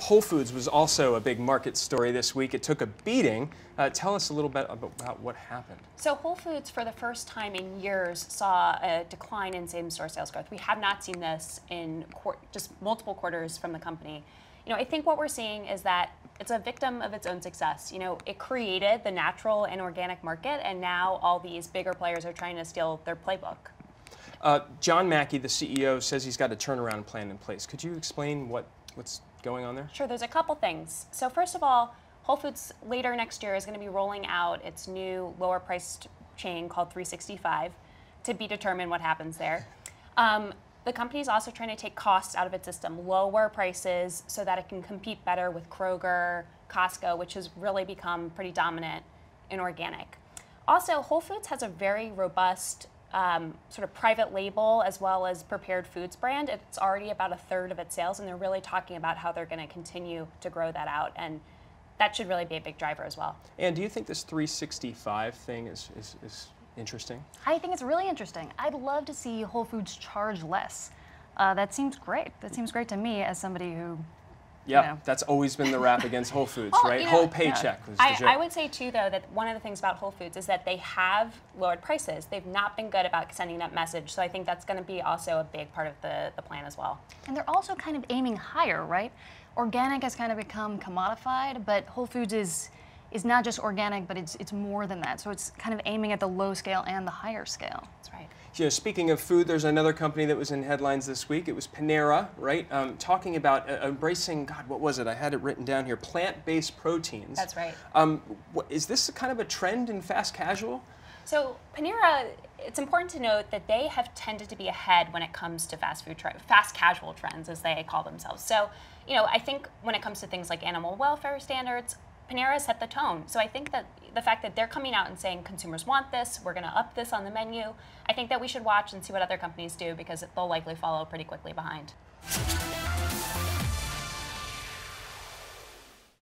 Whole Foods was also a big market story this week. It took a beating. Tell us a little bit about what happened. So Whole Foods, for the first time in years, saw a decline in same-store sales growth. We have not seen this in just multiple quarters from the company. I think what we're seeing is that it's a victim of its own success. It created the natural and organic market, and now all these bigger players are trying to steal their playbook. John Mackey, the CEO, says he's got a turnaround plan in place. Could you explain what's going on there? Sure, there's a couple things. So first of all, Whole Foods later next year is going to be rolling out its new lower priced chain called 365, to be determined what happens there. The company is also trying to take costs out of its system, lower prices so that it can compete better with Kroger, Costco, which has really become pretty dominant in organic. Also, Whole Foods has a very robust sort of private label as well as prepared foods brand. It's already about 1/3 of its sales, and they're really talking about how they're going to continue to grow that out, and that should really be a big driver as well. And do you think this 365 thing is interesting? I think it's really interesting. I'd love to see Whole Foods charge less. That seems great. That seems great to me as somebody who Yeah, that's always been the rap against Whole Foods, well, right? Whole paycheck was the joke. I would say, too, though, that one of the things about Whole Foods is that they have lowered prices. They've not been good about sending that message, so I think that's going to be also a big part of the plan as well. And they're also kind of aiming higher, right? Organic has kind of become commodified, but Whole Foods is not just organic, but it's more than that. So it's kind of aiming at the low scale and the higher scale. That's right. Speaking of food, there's another company that was in headlines this week. It was Panera, right? Talking about embracing, God, what was it? I had it written down here, plant-based proteins. That's right. Is this kind of a trend in fast casual? So Panera, it's important to note that they have tended to be ahead when it comes to fast casual trends, as they call themselves. So, I think when it comes to things like animal welfare standards, Panera set the tone. So I think that the fact that they're coming out and saying consumers want this, we're going to up this on the menu, I think that we should watch and see what other companies do, because they'll likely follow pretty quickly behind.